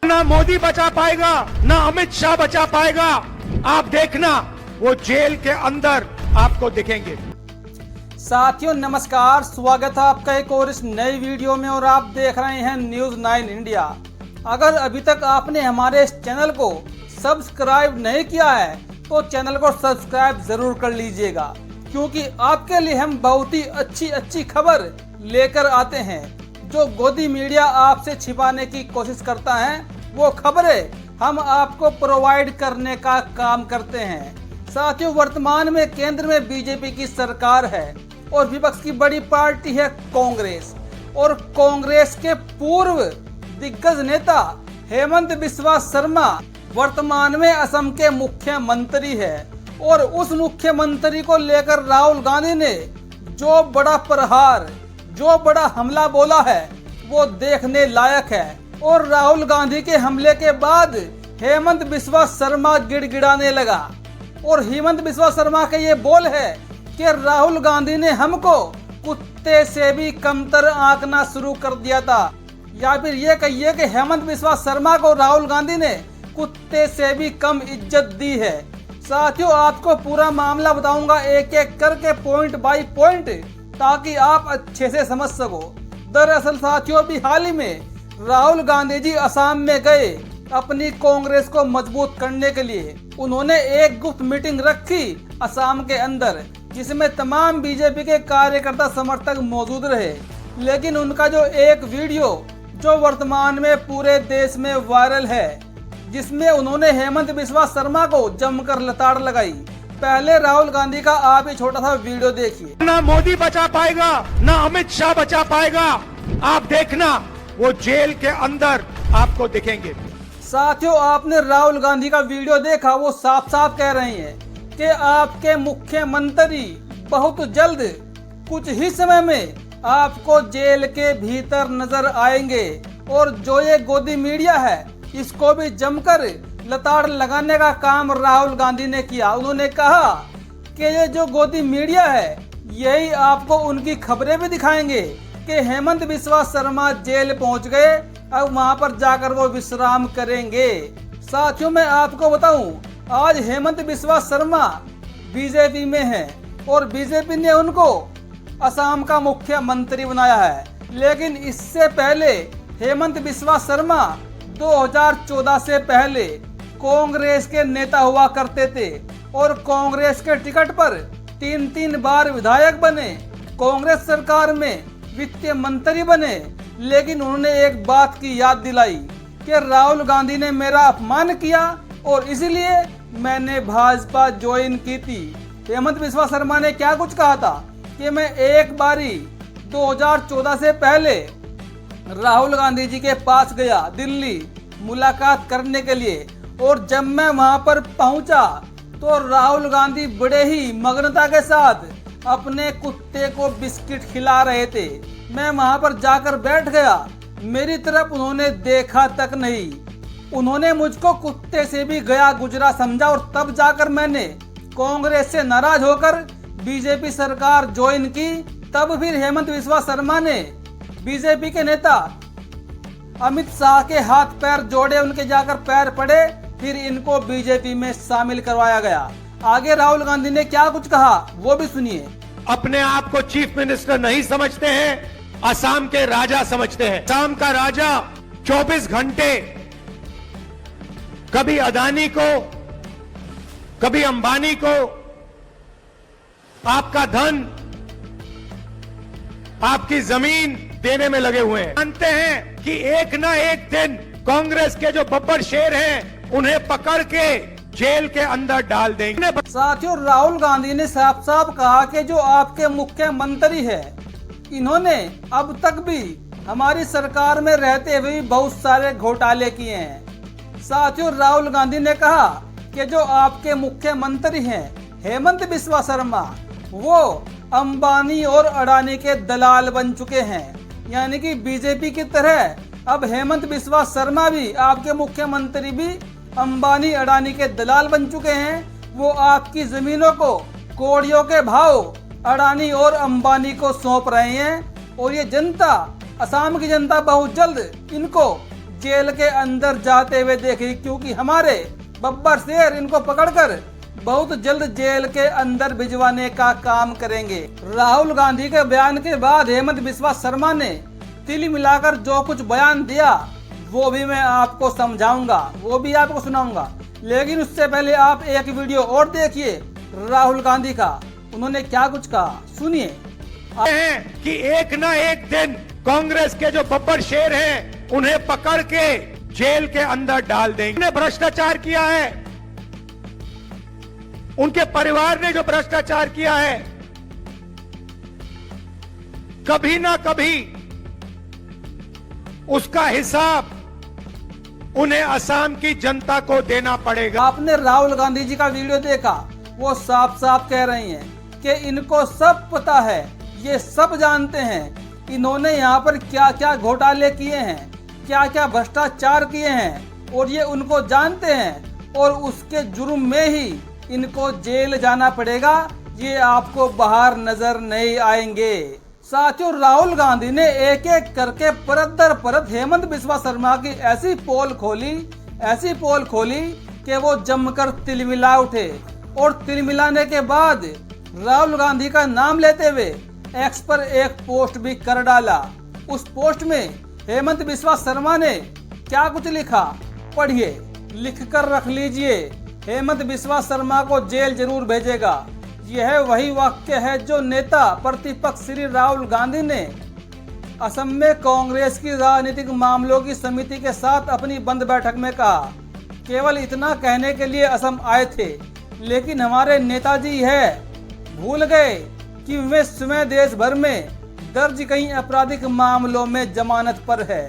ना मोदी बचा पाएगा ना अमित शाह बचा पाएगा। आप देखना वो जेल के अंदर आपको दिखेंगे। साथियों नमस्कार, स्वागत है आपका एक और इस नई वीडियो में और आप देख रहे हैं न्यूज़ 9 इंडिया। अगर अभी तक आपने हमारे इस चैनल को सब्सक्राइब नहीं किया है तो चैनल को सब्सक्राइब जरूर कर लीजिएगा, क्योंकि आपके लिए हम बहुत ही अच्छी खबर लेकर आते हैं। जो गोदी मीडिया आपसे छिपाने की कोशिश करता है वो खबरें हम आपको प्रोवाइड करने का काम करते हैं। साथियों, वर्तमान में केंद्र में बीजेपी की सरकार है और विपक्ष की बड़ी पार्टी है कांग्रेस, और कांग्रेस के पूर्व दिग्गज नेता हेमंत बिस्वा शर्मा वर्तमान में असम के मुख्यमंत्री है। और उस मुख्यमंत्री को लेकर राहुल गांधी ने जो बड़ा प्रहार, जो बड़ा हमला बोला है वो देखने लायक है। और राहुल गांधी के हमले के बाद हेमंत बिस्वा शर्मा गिड़गिड़ाने लगा, और हेमंत बिस्वा शर्मा के ये बोल है कि राहुल गांधी ने हमको कुत्ते से भी कमतर आंकना शुरू कर दिया था, या फिर ये कहिए कि हेमंत बिस्वा शर्मा को राहुल गांधी ने कुत्ते से भी कम इज्जत दी है। साथियों, आपको पूरा मामला बताऊंगा एक एक करके, पॉइंट बाय पॉइंट, ताकि आप अच्छे से समझ सको। दरअसल साथियों, अभी हाल ही में राहुल गांधी जी असम में गए अपनी कांग्रेस को मजबूत करने के लिए। उन्होंने एक गुप्त मीटिंग रखी असम के अंदर, जिसमें तमाम बीजेपी के कार्यकर्ता समर्थक मौजूद रहे। लेकिन उनका जो एक वीडियो जो वर्तमान में पूरे देश में वायरल है, जिसमें उन्होंने हेमंत बिस्वा शर्मा को जमकर लताड़ लगाई। पहले राहुल गांधी का आप ही छोटा सा वीडियो देखिए। ना मोदी बचा पाएगा ना अमित शाह बचा पाएगा। आप देखना वो जेल के अंदर आपको दिखेंगे। साथियों, आपने राहुल गांधी का वीडियो देखा, वो साफ साफ कह रहे हैं कि आपके मुख्यमंत्री बहुत जल्द कुछ ही समय में आपको जेल के भीतर नजर आएंगे। और जो ये गोदी मीडिया है इसको भी जमकर लताड़ लगाने का काम राहुल गांधी ने किया। उन्होंने कहा कि ये जो गोदी मीडिया है यही आपको उनकी खबरें भी दिखाएंगे कि हेमंत बिस्वा शर्मा जेल पहुंच गए, अब वहां पर जाकर वो विश्राम करेंगे। साथियों, मैं आपको बताऊं, आज हेमंत बिस्वा शर्मा बीजेपी में है और बीजेपी ने उनको असम का मुख्यमंत्री बनाया है। लेकिन इससे पहले हेमंत बिस्वा शर्मा 2014 से पहले कांग्रेस के नेता हुआ करते थे और कांग्रेस के टिकट पर 3 बार विधायक बने, कांग्रेस सरकार में वित्त मंत्री बने। लेकिन उन्होंने एक बात की याद दिलाई कि राहुल गांधी ने मेरा अपमान किया और इसलिए मैंने भाजपा ज्वाइन की थी। हेमंत बिस्वा शर्मा ने क्या कुछ कहा था कि मैं एक बारी 2014 से पहले राहुल गांधी जी के पास गया दिल्ली मुलाकात करने के लिए, और जब मैं वहां पर पहुंचा तो राहुल गांधी बड़े ही मग्नता के साथ अपने कुत्ते को बिस्किट खिला रहे थे। मैं वहां पर जाकर बैठ गया, मेरी तरफ उन्होंने देखा तक नहीं। उन्होंने मुझको कुत्ते से भी गया गुजरा समझा, और तब जाकर मैंने कांग्रेस से नाराज होकर बीजेपी सरकार ज्वाइन की। तब फिर हेमंत बिस्वा शर्मा ने बीजेपी के नेता अमित शाह के हाथ पैर जोड़े, उनके जाकर पैर पड़े, फिर इनको बीजेपी में शामिल करवाया गया। आगे राहुल गांधी ने क्या कुछ कहा वो भी सुनिए। अपने आप को चीफ मिनिस्टर नहीं समझते हैं, असम के राजा समझते हैं। असम का राजा 24 घंटे कभी अदानी को, कभी अंबानी को आपका धन, आपकी जमीन देने में लगे हुए हैं। जानते हैं कि एक ना एक दिन कांग्रेस के जो बब्बर शेर हैं उन्हें पकड़ के जेल के अंदर डाल देंगे। साथियों, राहुल गांधी ने साफ साफ कहा कि जो आपके मुख्यमंत्री है, इन्होंने अब तक भी हमारी सरकार में रहते हुए भी बहुत सारे घोटाले किए हैं। साथियों, राहुल गांधी ने कहा कि जो आपके मुख्यमंत्री हैं हेमंत बिस्वा शर्मा, वो अंबानी और अडानी के दलाल बन चुके हैं। यानी कि बीजेपी की तरह अब हेमंत बिस्वा शर्मा भी, आपके मुख्यमंत्री भी अंबानी अडानी के दलाल बन चुके हैं। वो आपकी जमीनों को कौड़ियों के भाव अडानी और अंबानी को सौंप रहे हैं, और ये जनता, असम की जनता बहुत जल्द इनको जेल के अंदर जाते हुए देखे, क्योंकि हमारे बब्बर शेर इनको पकड़कर बहुत जल्द जेल के अंदर भिजवाने का काम करेंगे। राहुल गांधी के बयान के बाद हेमंत बिस्वा शर्मा ने तिल मिलाकर जो कुछ बयान दिया वो भी मैं आपको समझाऊंगा, वो भी आपको सुनाऊंगा। लेकिन उससे पहले आप एक वीडियो और देखिए राहुल गांधी का, उन्होंने क्या कुछ कहा, सुनिए। हैं कि एक ना एक दिन कांग्रेस के जो बब्बर शेर हैं उन्हें पकड़ के जेल के अंदर डाल देंगे। उन्हें भ्रष्टाचार किया है, उनके परिवार ने जो भ्रष्टाचार किया है, कभी ना कभी उसका हिसाब उन्हें असम की जनता को देना पड़ेगा। आपने राहुल गांधी जी का वीडियो देखा, वो साफ साफ कह रही हैं कि इनको सब पता है, ये सब जानते हैं इन्होंने यहाँ पर क्या क्या घोटाले किए हैं, क्या क्या भ्रष्टाचार किए हैं, और ये उनको जानते हैं और उसके जुर्म में ही इनको जेल जाना पड़ेगा, ये आपको बाहर नजर नहीं आएंगे। साथियों, राहुल गांधी ने एक एक करके परत दर परत हेमंत बिस्वा शर्मा की ऐसी पोल खोली कि वो जमकर तिलमिला उठे, और तिलमिलाने के बाद राहुल गांधी का नाम लेते हुए एक्स पर एक पोस्ट भी कर डाला। उस पोस्ट में हेमंत बिस्वा शर्मा ने क्या कुछ लिखा, पढ़िए, लिख कर रख लीजिए। हेमंत बिस्वा शर्मा को जेल जरूर भेजेगा, यह वही वाक्य है जो नेता प्रतिपक्ष श्री राहुल गांधी ने असम में कांग्रेस की राजनीतिक मामलों की समिति के साथ अपनी बंद बैठक में कहा। केवल इतना कहने के लिए असम आए थे, लेकिन हमारे नेताजी है भूल गए कि वे स्वयं देश भर में दर्ज कई आपराधिक मामलों में जमानत पर है।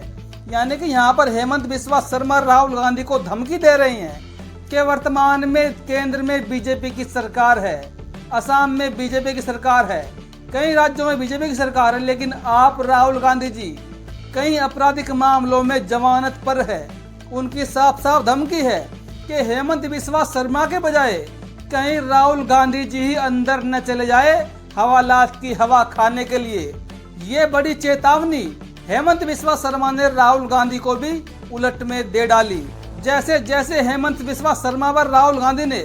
यानी कि यहाँ पर हेमंत बिस्वा शर्मा राहुल गांधी को धमकी दे रही हैं कि वर्तमान में केंद्र में बीजेपी की सरकार है, असम में बीजेपी की सरकार है, कई राज्यों में बीजेपी की सरकार है, लेकिन आप राहुल गांधी जी कई आपराधिक मामलों में जमानत पर है। उनकी साफ साफ धमकी है कि हेमंत बिस्वा शर्मा के बजाय कहीं राहुल गांधी जी ही अंदर न चले जाए हवालात की हवा खाने के लिए। ये बड़ी चेतावनी हेमंत बिस्वा शर्मा ने राहुल गांधी को भी उलट में दे डाली। जैसे जैसे हेमंत बिस्वा शर्मा पर राहुल गांधी ने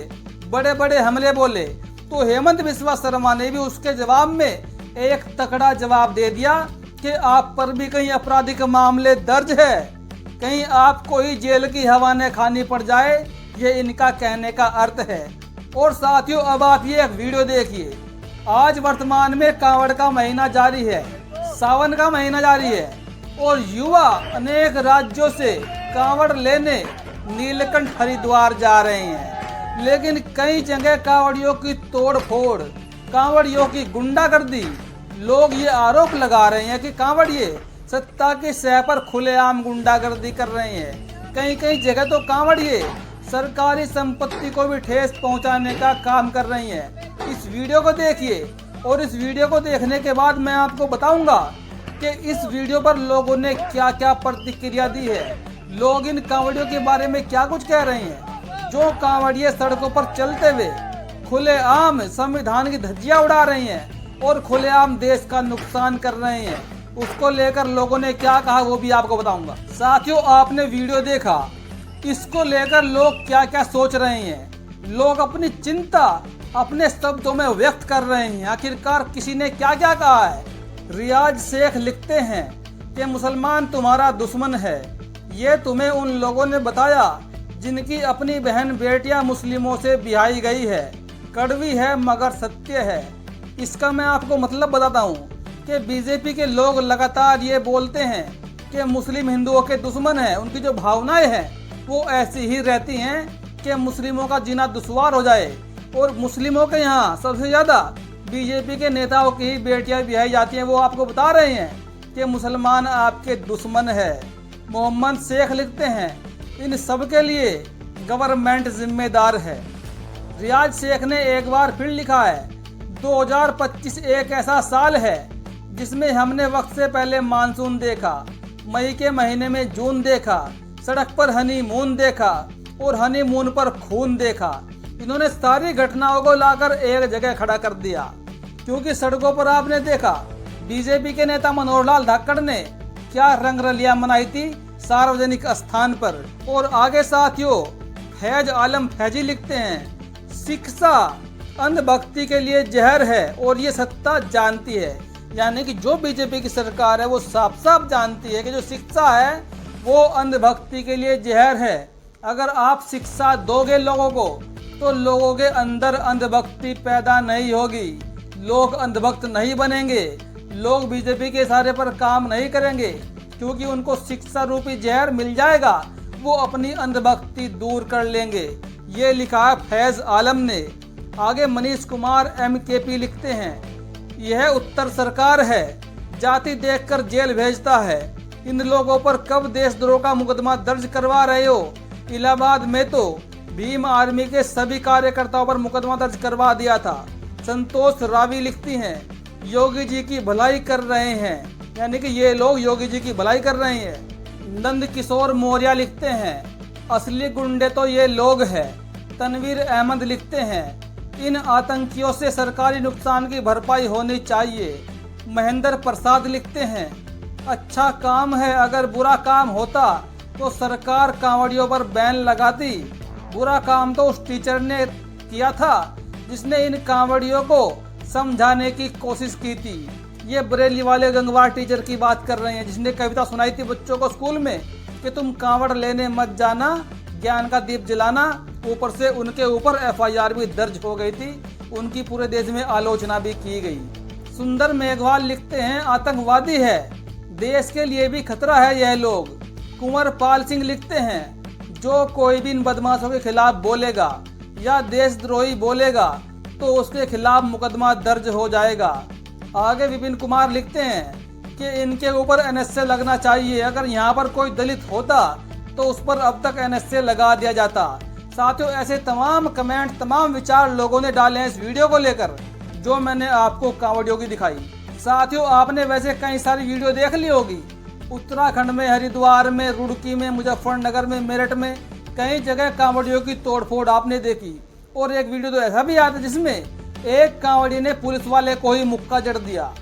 बड़े बड़े हमले बोले, तो हेमंत बिस्वा शर्मा ने भी उसके जवाब में एक तकड़ा जवाब दे दिया कि आप पर भी कहीं आपराधिक मामले दर्ज है, कहीं आपको ही जेल की हवा न खानी पड़ जाए, ये इनका कहने का अर्थ है। और साथियों, अब आप ये एक वीडियो देखिए। आज वर्तमान में कांवड़ का महीना जारी है, सावन का महीना जारी है, और युवा अनेक राज्यों से कांवड़ लेने नीलकंठ हरिद्वार जा रहे हैं, लेकिन कई जगह कांवड़ियों की तोड़ फोड़, कांवड़ियों की गुंडागर्दी, लोग ये आरोप लगा रहे हैं कि कांवड़िए सत्ता के सह पर खुलेआम गुंडागर्दी कर रहे हैं। कई कई जगह तो कांवड़िए सरकारी संपत्ति को भी ठेस पहुंचाने का काम कर रही हैं। इस वीडियो को देखिए, और इस वीडियो को देखने के बाद मैं आपको बताऊंगा कि इस वीडियो पर लोगों ने क्या क्या प्रतिक्रिया दी है, लोग इन कांवड़ियों के बारे में क्या कुछ कह रहे हैं। जो कांवड़िए सड़कों पर चलते हुए खुलेआम संविधान की धज्जियां उड़ा रही हैं और खुलेआम देश का नुकसान कर रहे हैं, उसको लेकर लोगों ने क्या कहा वो भी आपको बताऊंगा। साथियों, आपने वीडियो देखा, इसको लेकर लोग क्या क्या सोच रहे हैं, लोग अपनी चिंता अपने शब्दों में व्यक्त कर रहे हैं। आखिरकार किसी ने क्या क्या कहा है। रियाज शेख लिखते हैं कि मुसलमान तुम्हारा दुश्मन है, ये तुम्हें उन लोगों ने बताया जिनकी अपनी बहन बेटियां मुस्लिमों से ब्याही गई है। कड़वी है मगर सत्य है। इसका मैं आपको मतलब बताता हूँ कि बीजेपी के लोग लगातार ये बोलते हैं कि मुस्लिम हिंदुओं के दुश्मन हैं, उनकी जो भावनाएं हैं वो ऐसी ही रहती हैं कि मुस्लिमों का जीना दुश्वार हो जाए, और मुस्लिमों के यहाँ सबसे ज़्यादा बीजेपी के नेताओं की ही बेटियां ब्याही जाती हैं। वो आपको बता रहे हैं कि मुसलमान आपके दुश्मन है। मोहम्मद शेख लिखते हैं, इन सब के लिए गवर्नमेंट जिम्मेदार है। रियाज शेख ने एक बार फिर लिखा है, 2025 एक ऐसा साल है जिसमें हमने वक्त से पहले मानसून देखा, मई के महीने में जून देखा, सड़क पर हनीमून देखा और हनीमून पर खून देखा। इन्होंने सारी घटनाओं को लाकर एक जगह खड़ा कर दिया, क्योंकि सड़कों पर आपने देखा बीजेपी के नेता मनोहर लाल खट्टर ने क्या रंगरलियां मनाई थी सार्वजनिक स्थान पर। और आगे साथियों फैज आलम फैजी लिखते हैं, शिक्षा अंधभक्ति के लिए जहर है और ये सत्ता जानती है। यानी कि जो बीजेपी की सरकार है वो साफ साफ जानती है कि जो शिक्षा है वो अंधभक्ति के लिए जहर है। अगर आप शिक्षा दोगे लोगों को तो लोगों के अंदर अंधभक्ति पैदा नहीं होगी, लोग अंधभक्त नहीं बनेंगे, लोग बीजेपी के इशारे पर काम नहीं करेंगे, क्योंकि उनको शिक्षा रूपी जहर मिल जाएगा, वो अपनी अंधभक्ति दूर कर लेंगे। ये लिखा है फैज आलम ने। आगे मनीष कुमार MKP लिखते हैं, यह उत्तर सरकार है, जाति देखकर जेल भेजता है। इन लोगों पर कब देशद्रोह का मुकदमा दर्ज करवा रहे हो? इलाहाबाद में तो भीम आर्मी के सभी कार्यकर्ताओं पर मुकदमा दर्ज करवा दिया था। संतोष रावी लिखती हैं, योगी जी की भलाई कर रहे हैं, यानी कि ये लोग योगी जी की भलाई कर रहे हैं। नंद किशोर मौर्य लिखते हैं, असली गुंडे तो ये लोग हैं। तनवीर अहमद लिखते हैं, इन आतंकियों से सरकारी नुकसान की भरपाई होनी चाहिए। महेंद्र प्रसाद लिखते हैं, अच्छा काम है, अगर बुरा काम होता तो सरकार कांवड़ियों पर बैन लगाती। बुरा काम तो उस टीचर ने किया था जिसने इन कांवड़ियों को समझाने की कोशिश की थी। ये बरेली वाले गंगवार टीचर की बात कर रहे हैं जिसने कविता सुनाई थी बच्चों को स्कूल में कि तुम कांवड़ लेने मत जाना, ज्ञान का दीप जलाना। ऊपर से उनके ऊपर FIR भी दर्ज हो गई थी, उनकी पूरे देश में आलोचना भी की गई। सुंदर मेघवाल लिखते हैं, आतंकवादी है, देश के लिए भी खतरा है यह लोग। कुंवर पाल सिंह लिखते हैं, जो कोई भी इन बदमाशों के खिलाफ बोलेगा या देशद्रोही बोलेगा तो उसके खिलाफ मुकदमा दर्ज हो जाएगा। आगे विपिन कुमार लिखते हैं कि इनके ऊपर NSA लगना चाहिए, अगर यहाँ पर कोई दलित होता तो उस पर अब तक NSA लगा दिया जाता। साथियों ऐसे तमाम कमेंट, तमाम विचार लोगों ने डाले हैं इस वीडियो को लेकर जो मैंने आपको कांवड़ियों की दिखाई। साथियों आपने वैसे कई सारी वीडियो देख ली होगी, उत्तराखंड में, हरिद्वार में, रुड़की में, मुजफ्फरनगर में, मेरठ में, कई जगह कांवड़ियों की तोड़फोड़ आपने देखी। और एक वीडियो तो ऐसा भी आता है जिसमें एक कांवड़ी ने पुलिस वाले को ही मुक्का जड़ दिया।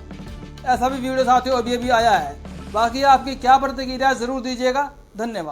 ऐसा भी वीडियो साथियों अभी अभी आया है। बाकी आपकी क्या प्रतिक्रिया जरूर दीजिएगा। धन्यवाद।